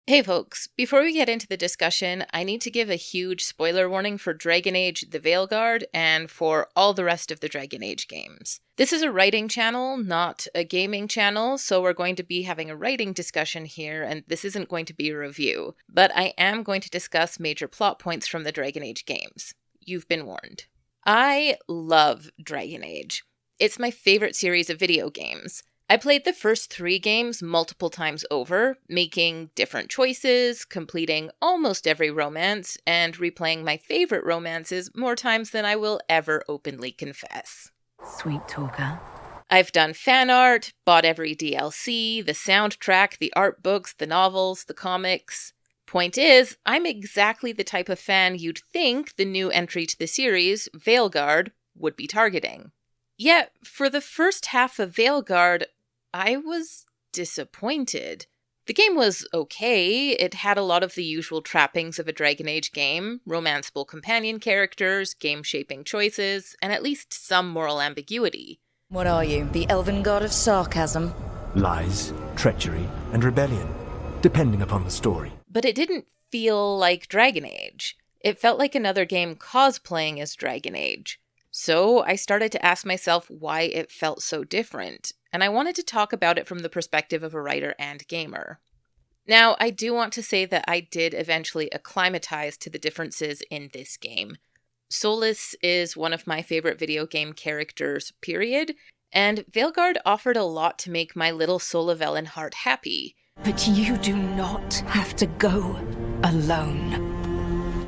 Hey folks, before we get into the discussion, I need to give a huge spoiler warning for Dragon Age the Veilguard and for all the rest of the Dragon Age games. This is a writing channel, not a gaming channel, so we're going to be having a writing discussion here, and this isn't going to be a review, but I am going to discuss major plot points from the Dragon Age games. You've been warned. I love Dragon Age. It's my favorite series of video games. I played the first 3 games multiple times over, making different choices, completing almost every romance, and replaying my favorite romances more times than I will ever openly confess. Sweet talker. I've done fan art, bought every DLC, the soundtrack, the art books, the novels, the comics. Point is, I'm exactly the type of fan you'd think the new entry to the series, Veilguard, would be targeting. Yet, for the first half of Veilguard, I was disappointed. The game was okay. It had a lot of the usual trappings of a Dragon Age game, romanceable companion characters, game-shaping choices, and at least some moral ambiguity. What are you, the elven god of sarcasm? Lies, treachery, and rebellion, depending upon the story. But it didn't feel like Dragon Age. It felt like another game cosplaying as Dragon Age. So I started to ask myself why it felt so different, and I wanted to talk about it from the perspective of a writer and gamer. Now, I do want to say that I did eventually acclimatize to the differences in this game. Solas is one of my favorite video game characters, period, and Veilguard offered a lot to make my little soul of Veilguard heart happy. But you do not have to go alone.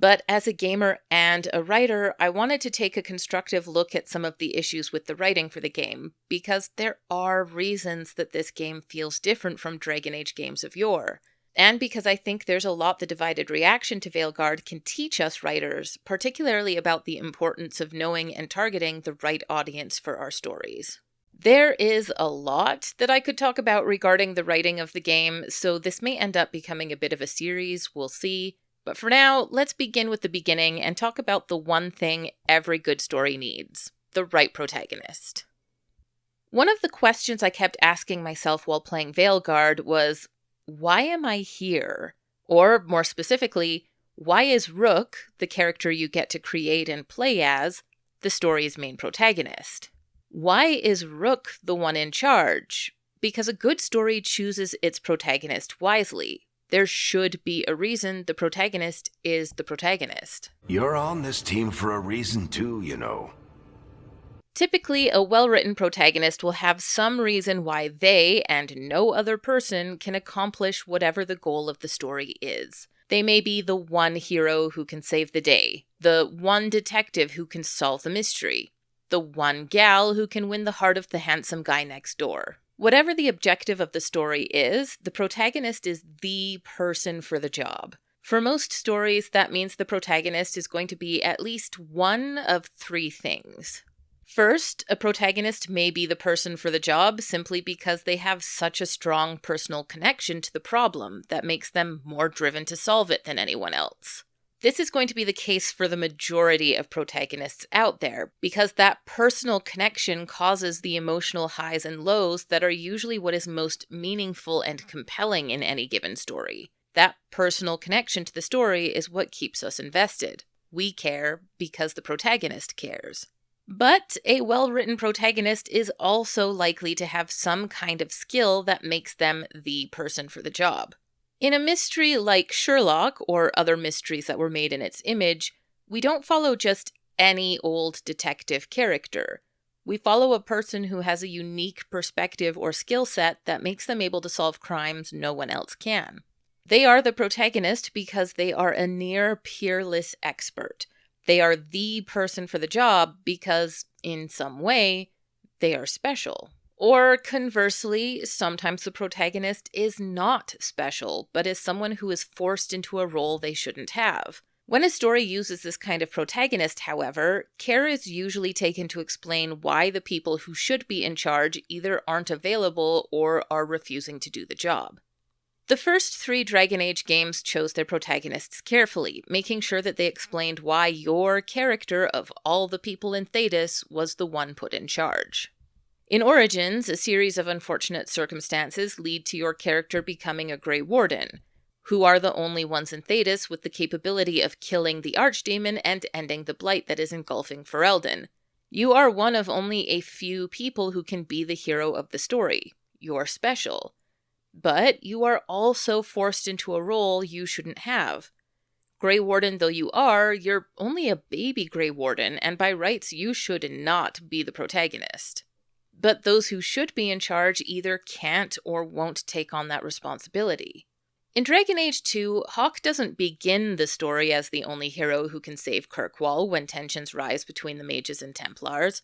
But as a gamer and a writer, I wanted to take a constructive look at some of the issues with the writing for the game, because there are reasons that this game feels different from Dragon Age games of yore. And because I think there's a lot the divided reaction to Veilguard can teach us writers, particularly about the importance of knowing and targeting the right audience for our stories. There is a lot that I could talk about regarding the writing of the game, so this may end up becoming a bit of a series, we'll see. But for now, let's begin with the beginning and talk about the one thing every good story needs: the right protagonist. One of the questions I kept asking myself while playing Veilguard was, why am I here? Or, more specifically, why is Rook, the character you get to create and play as, the story's main protagonist? Why is Rook the one in charge? Because a good story chooses its protagonist wisely. There should be a reason the protagonist is the protagonist. You're on this team for a reason too, you know. Typically, a well-written protagonist will have some reason why they, and no other person, can accomplish whatever the goal of the story is. They may be the one hero who can save the day, the one detective who can solve the mystery, the one gal who can win the heart of the handsome guy next door. Whatever the objective of the story is, the protagonist is the person for the job. For most stories, that means the protagonist is going to be at least one of 3 things. First, a protagonist may be the person for the job simply because they have such a strong personal connection to the problem that makes them more driven to solve it than anyone else. This is going to be the case for the majority of protagonists out there, because that personal connection causes the emotional highs and lows that are usually what is most meaningful and compelling in any given story. That personal connection to the story is what keeps us invested. We care because the protagonist cares. But a well-written protagonist is also likely to have some kind of skill that makes them the person for the job. In a mystery like Sherlock, or other mysteries that were made in its image, we don't follow just any old detective character. We follow a person who has a unique perspective or skill set that makes them able to solve crimes no one else can. They are the protagonist because they are a near peerless expert. They are the person for the job because, in some way, they are special. Or conversely, sometimes the protagonist is not special, but is someone who is forced into a role they shouldn't have. When a story uses this kind of protagonist, however, care is usually taken to explain why the people who should be in charge either aren't available or are refusing to do the job. The first 3 Dragon Age games chose their protagonists carefully, making sure that they explained why your character of all the people in Thedas was the one put in charge. In Origins, a series of unfortunate circumstances lead to your character becoming a Grey Warden. who are the only ones in Thedas with the capability of killing the Archdemon and ending the blight that is engulfing Ferelden. You are one of only a few people who can be the hero of the story. You're special. But you are also forced into a role you shouldn't have. Grey Warden though you are, you're only a baby Grey Warden, and by rights you should not be the protagonist. But those who should be in charge either can't or won't take on that responsibility. In Dragon Age 2, Hawke doesn't begin the story as the only hero who can save Kirkwall when tensions rise between the mages and Templars.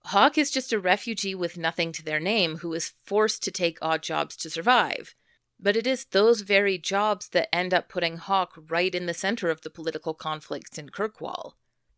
Hawke is just a refugee with nothing to their name who is forced to take odd jobs to survive. But it is those very jobs that end up putting Hawke right in the center of the political conflicts in Kirkwall.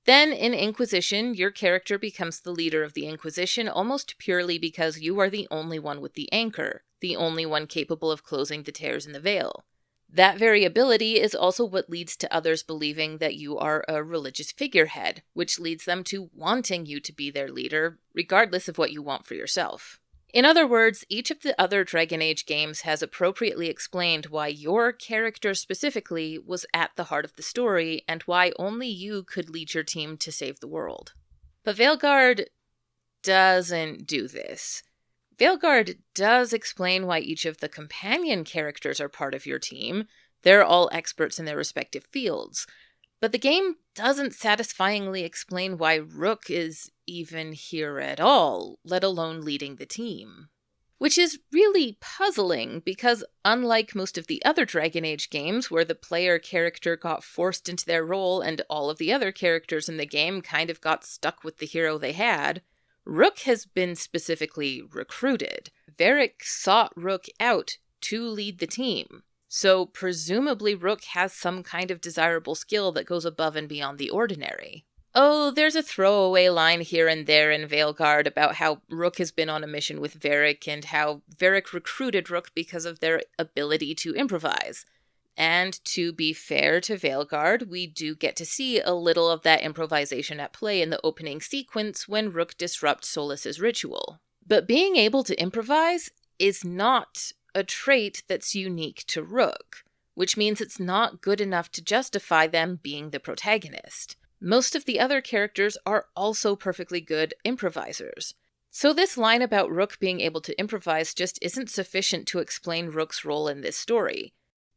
Then, in Inquisition, your character becomes the leader of the Inquisition almost purely because you are the only one with the anchor, the only one capable of closing the tears in the veil. That very ability is also what leads to others believing that you are a religious figurehead, which leads them to wanting you to be their leader, regardless of what you want for yourself. In other words, each of the other Dragon Age games has appropriately explained why your character specifically was at the heart of the story, and why only you could lead your team to save the world. But Veilguard doesn't do this. Veilguard does explain why each of the companion characters are part of your team. They're all experts in their respective fields. But the game doesn't satisfyingly explain why Rook is even here at all, let alone leading the team. Which is really puzzling, because unlike most of the other Dragon Age games where the player character got forced into their role and all of the other characters in the game kind of got stuck with the hero they had, Rook has been specifically recruited. Varric sought Rook out to lead the team. So presumably Rook has some kind of desirable skill that goes above and beyond the ordinary. Oh, there's a throwaway line here and there in Veilguard about how Rook has been on a mission with Varric and how Varric recruited Rook because of their ability to improvise. And to be fair to Veilguard, we do get to see a little of that improvisation at play in the opening sequence when Rook disrupts Solas's ritual. But being able to improvise is not a trait that's unique to Rook, which means it's not good enough to justify them being the protagonist. Most of the other characters are also perfectly good improvisers. So this line about Rook being able to improvise just isn't sufficient to explain Rook's role in this story.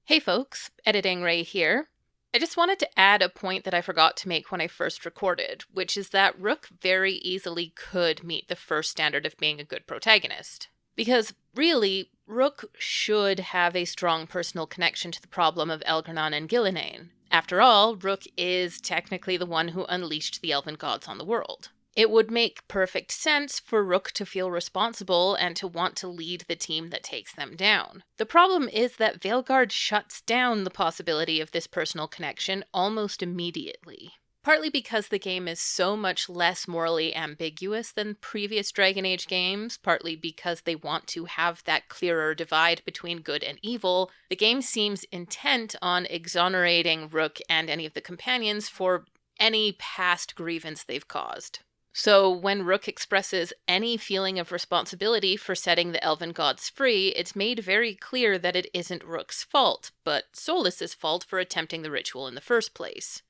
Hey folks, Editing Ray here. I just wanted to add a point that I forgot to make when I first recorded, which is that Rook very easily could meet the first standard of being a good protagonist. Because, really, Rook should have a strong personal connection to the problem of Elgar'nan and Gillenane. After all, Rook is technically the one who unleashed the elven gods on the world. It would make perfect sense for Rook to feel responsible and to want to lead the team that takes them down. The problem is that Veilguard shuts down the possibility of this personal connection almost immediately. Partly because the game is so much less morally ambiguous than previous Dragon Age games, partly because they want to have that clearer divide between good and evil, the game seems intent on exonerating Rook and any of the companions for any past grievance they've caused. So when Rook expresses any feeling of responsibility for setting the elven gods free, it's made very clear that it isn't Rook's fault, but Solas's fault for attempting the ritual in the first place.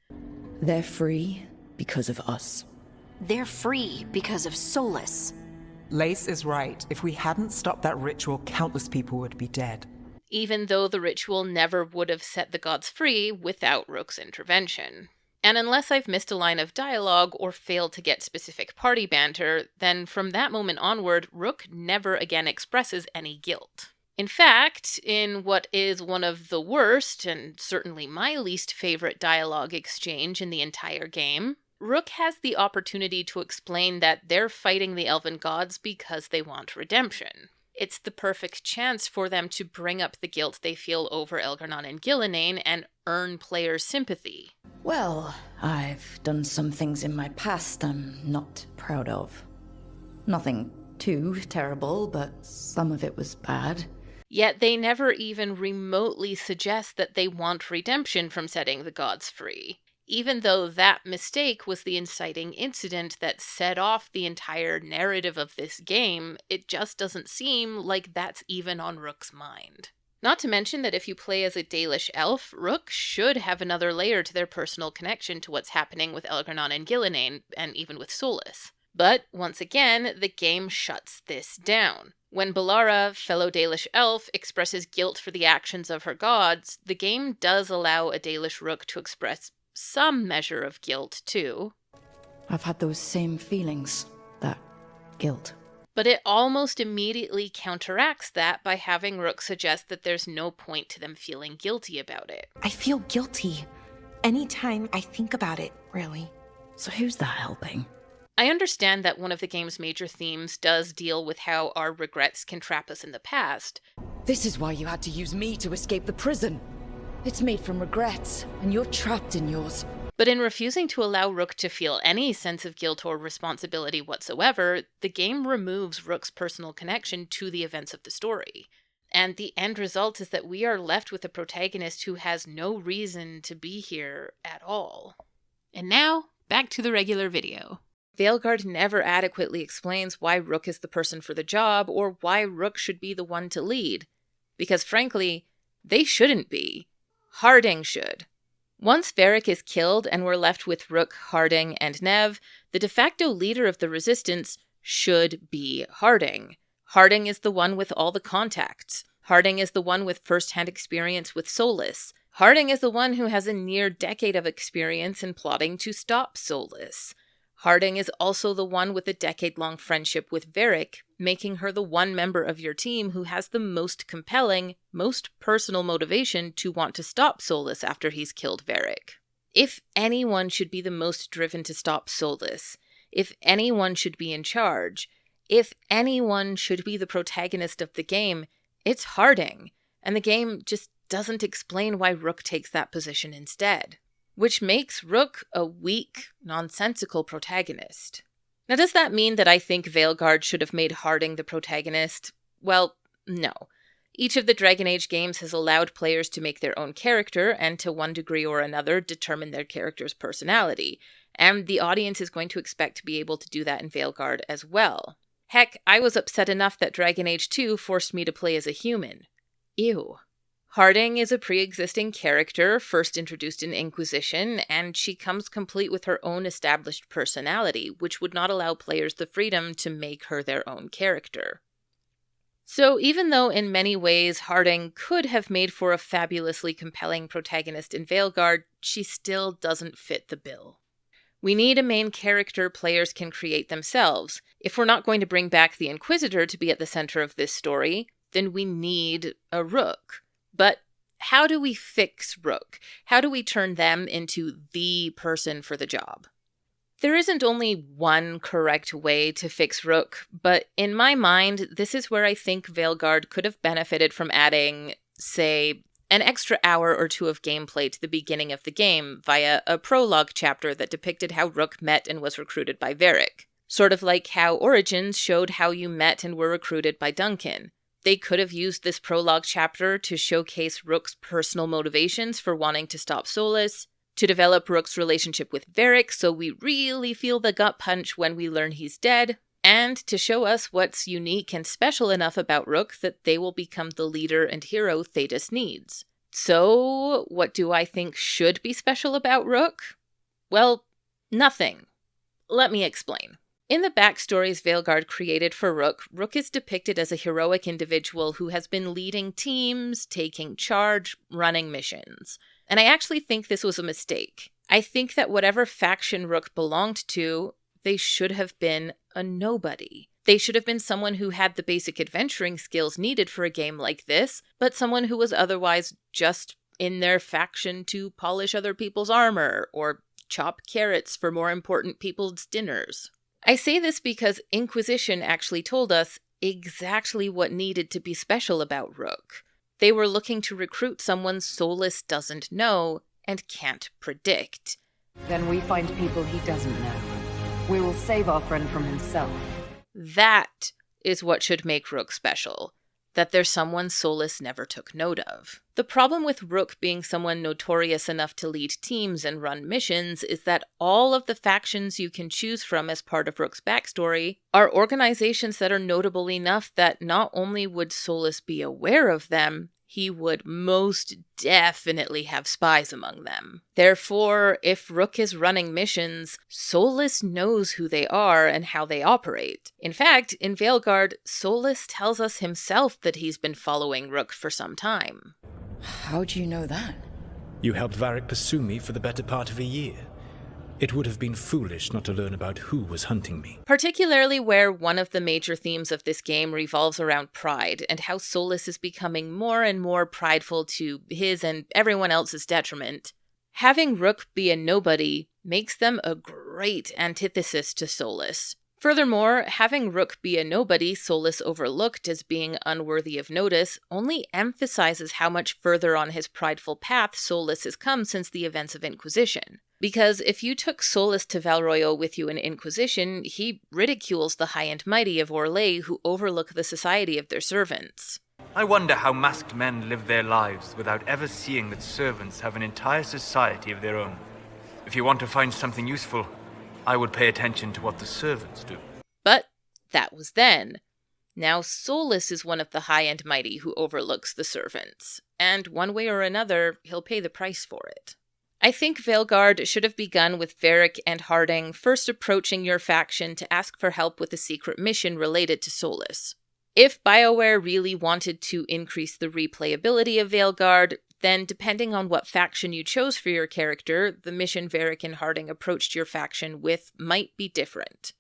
They're free because of us. They're free because of Solas. Lace is right. If we hadn't stopped that ritual, countless people would be dead. Even though the ritual never would have set the gods free without Rook's intervention. And unless I've missed a line of dialogue or failed to get specific party banter, then from that moment onward, Rook never again expresses any guilt. In fact, in what is one of the worst, and certainly my least favorite dialogue exchange in the entire game, Rook has the opportunity to explain that they're fighting the elven gods because they want redemption. It's the perfect chance for them to bring up the guilt they feel over Elgar'nan and Gillenane and earn players' sympathy. Well, I've done some things in my past I'm not proud of. Nothing too terrible, but some of it was bad. Yet they never even remotely suggest that they want redemption from setting the gods free, even though that mistake was the inciting incident that set off the entire narrative of this game. It just doesn't seem like that's even on Rook's mind. Not to mention that if you play as a Dalish elf, Rook should have another layer to their personal connection to what's happening with Elgar'nan and Gillenane, and even with Solus. But, once again, the game shuts this down. When Balara, fellow Dalish elf, expresses guilt for the actions of her gods, the game does allow a Dalish Rook to express some measure of guilt, too. I've had those same feelings. That guilt. But it almost immediately counteracts that by having Rook suggest that there's no point to them feeling guilty about it. I feel guilty anytime I think about it, really. So who's that helping? I understand that one of the game's major themes does deal with how our regrets can trap us in the past. This is why you had to use me to escape the prison. It's made from regrets, and you're trapped in yours. But in refusing to allow Rook to feel any sense of guilt or responsibility whatsoever, the game removes Rook's personal connection to the events of the story. And the end result is that we are left with a protagonist who has no reason to be here at all. And now, back to the regular video. Veilguard never adequately explains why Rook is the person for the job, or why Rook should be the one to lead. Because frankly, they shouldn't be. Harding should. Once Varric is killed and we're left with Rook, Harding, and Nev, the de facto leader of the Resistance should be Harding. Harding is the one with all the contacts. Harding is the one with first-hand experience with Solus. Harding is the one who has a near decade of experience in plotting to stop Solus. Harding is also the one with a decade-long friendship with Varric, making her the one member of your team who has the most compelling, most personal motivation to want to stop Solus after he's killed Varric. If anyone should be the most driven to stop Solus, if anyone should be in charge, if anyone should be the protagonist of the game, it's Harding, and the game just doesn't explain why Rook takes that position instead. Which makes Rook a weak, nonsensical protagonist. Now, does that mean that I think Veilguard should have made Harding the protagonist? Well, no. Each of the Dragon Age games has allowed players to make their own character and to one degree or another determine their character's personality, and the audience is going to expect to be able to do that in Veilguard as well. Heck, I was upset enough that Dragon Age 2 forced me to play as a human. Ew. Harding is a pre-existing character, first introduced in Inquisition, and she comes complete with her own established personality, which would not allow players the freedom to make her their own character. So even though in many ways Harding could have made for a fabulously compelling protagonist in Veilguard, she still doesn't fit the bill. We need a main character players can create themselves. If we're not going to bring back the Inquisitor to be at the center of this story, then we need a Rook. But how do we fix Rook? How do we turn them into the person for the job? There isn't only one correct way to fix Rook, but in my mind, this is where I think Veilguard could have benefited from adding, say, an extra hour or two of gameplay to the beginning of the game via a prologue chapter that depicted how Rook met and was recruited by Varric. Sort of like how Origins showed how you met and were recruited by Duncan. They could have used this prologue chapter to showcase Rook's personal motivations for wanting to stop Solus, to develop Rook's relationship with Varric so we really feel the gut punch when we learn he's dead, and to show us what's unique and special enough about Rook that they will become the leader and hero Thetis needs. So, what do I think should be special about Rook? Well, nothing. Let me explain. In the backstories Veilguard created for Rook, Rook is depicted as a heroic individual who has been leading teams, taking charge, running missions. And I actually think this was a mistake. I think that whatever faction Rook belonged to, they should have been a nobody. They should have been someone who had the basic adventuring skills needed for a game like this, but someone who was otherwise just in their faction to polish other people's armor, or chop carrots for more important people's dinners. I say this because Inquisition actually told us exactly what needed to be special about Rook. They were looking to recruit someone Solus doesn't know and can't predict. Then we find people he doesn't know. We will save our friend from himself. That is what should make Rook special. That there's someone Solus never took note of. The problem with Rook being someone notorious enough to lead teams and run missions is that all of the factions you can choose from as part of Rook's backstory are organizations that are notable enough that not only would Solus be aware of them, he would most definitely have spies among them. Therefore, if Rook is running missions, Solus knows who they are and how they operate. In fact, in Veilguard, Solus tells us himself that he's been following Rook for some time. How do you know that? You helped Varric pursue me for the better part of a year. It would have been foolish not to learn about who was hunting me. Particularly where one of the major themes of this game revolves around pride, and how Solus is becoming more and more prideful to his and everyone else's detriment. Having Rook be a nobody makes them a great antithesis to Solus. Furthermore, having Rook be a nobody Solus overlooked as being unworthy of notice only emphasizes how much further on his prideful path Solus has come since the events of Inquisition. Because if you took Solus to Val Royeaux with you in Inquisition, he ridicules the high and mighty of Orlais who overlook the society of their servants. I wonder how masked men live their lives without ever seeing that servants have an entire society of their own. If you want to find something useful, I would pay attention to what the servants do. But that was then. Now Solus is one of the high and mighty who overlooks the servants, and one way or another, he'll pay the price for it. I think Veilguard should have begun with Varric and Harding first approaching your faction to ask for help with a secret mission related to Solus. If BioWare really wanted to increase the replayability of Veilguard, then depending on what faction you chose for your character, the mission Varric and Harding approached your faction with might be different.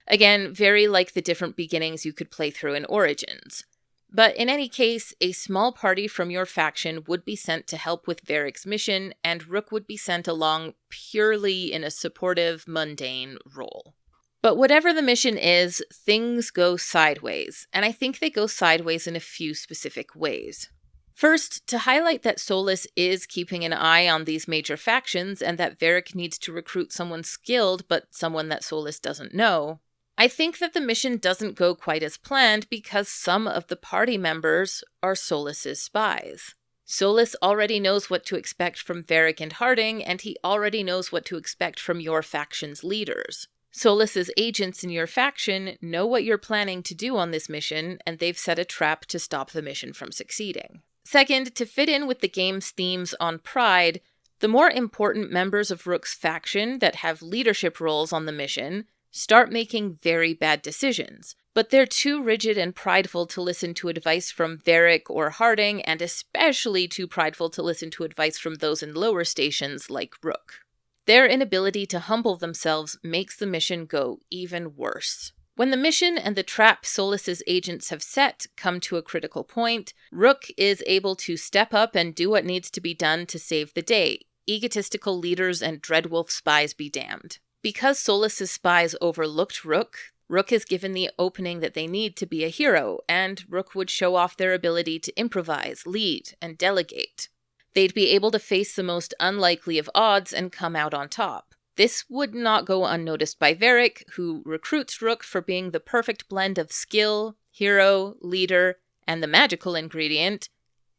Again, very like the different beginnings you could play through in Origins. But in any case, a small party from your faction would be sent to help with Varric's mission, and Rook would be sent along purely in a supportive, mundane role. But whatever the mission is, things go sideways, and I think they go sideways in a few specific ways. First, to highlight that Solus is keeping an eye on these major factions and that Varric needs to recruit someone skilled, but someone that Solus doesn't know, I think that the mission doesn't go quite as planned because some of the party members are Solus's spies. Solus already knows what to expect from Varric and Harding, and he already knows what to expect from your faction's leaders. Solus's agents in your faction know what you're planning to do on this mission, and they've set a trap to stop the mission from succeeding. Second, to fit in with the game's themes on pride, the more important members of Rook's faction that have leadership roles on the mission start making very bad decisions, but they're too rigid and prideful to listen to advice from Varric or Harding, and especially too prideful to listen to advice from those in lower stations like Rook. Their inability to humble themselves makes the mission go even worse. When the mission and the trap Solus's agents have set come to a critical point, Rook is able to step up and do what needs to be done to save the day. Egotistical leaders and Dreadwolf spies be damned. Because Solus's spies overlooked Rook, Rook is given the opening that they need to be a hero, and Rook would show off their ability to improvise, lead, and delegate. They'd be able to face the most unlikely of odds and come out on top. This would not go unnoticed by Varric, who recruits Rook for being the perfect blend of skill, hero, leader, and the magical ingredient,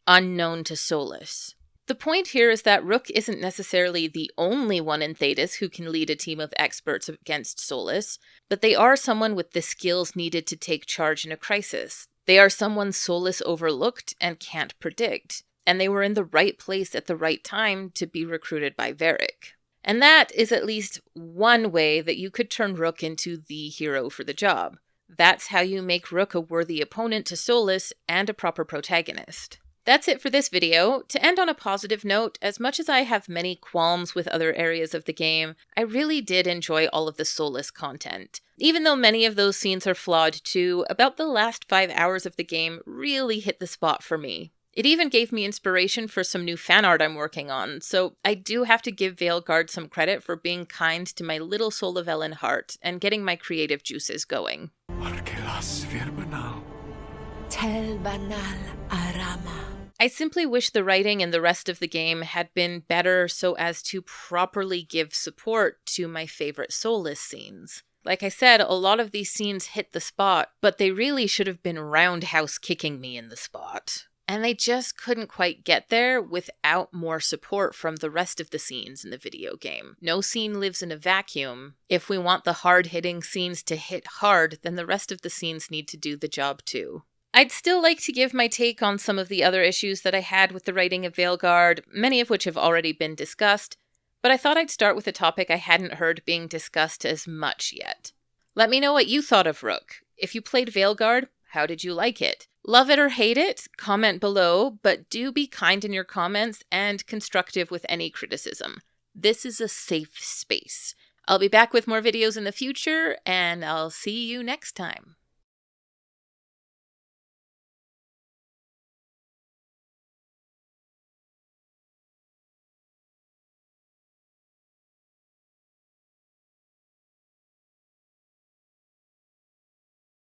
unknown to Solus. The point here is that Rook isn't necessarily the only one in Thedas who can lead a team of experts against Solus, but they are someone with the skills needed to take charge in a crisis. They are someone Solus overlooked and can't predict, and they were in the right place at the right time to be recruited by Varric. And that is at least one way that you could turn Rook into the hero for the job. That's how you make Rook a worthy opponent to Solus and a proper protagonist. That's it for this video. To end on a positive note, as much as I have many qualms with other areas of the game, I really did enjoy all of the Solus content. Even though many of those scenes are flawed too, about the last 5 hours of the game really hit the spot for me. It even gave me inspiration for some new fan art I'm working on, so I do have to give Veilguard some credit for being kind to my little Solavellan heart and getting my creative juices going. I simply wish the writing in the rest of the game had been better so as to properly give support to my favorite Solus scenes. Like I said, a lot of these scenes hit the spot, but they really should have been roundhouse kicking me in the spot. And they just couldn't quite get there without more support from the rest of the scenes in the video game. No scene lives in a vacuum. If we want the hard-hitting scenes to hit hard, then the rest of the scenes need to do the job too. I'd still like to give my take on some of the other issues that I had with the writing of Veilguard, many of which have already been discussed, but I thought I'd start with a topic I hadn't heard being discussed as much yet. Let me know what you thought of Rook. If you played Veilguard, how did you like it? Love it or hate it? Comment below, but do be kind in your comments and constructive with any criticism. This is a safe space. I'll be back with more videos in the future, and I'll see you next time.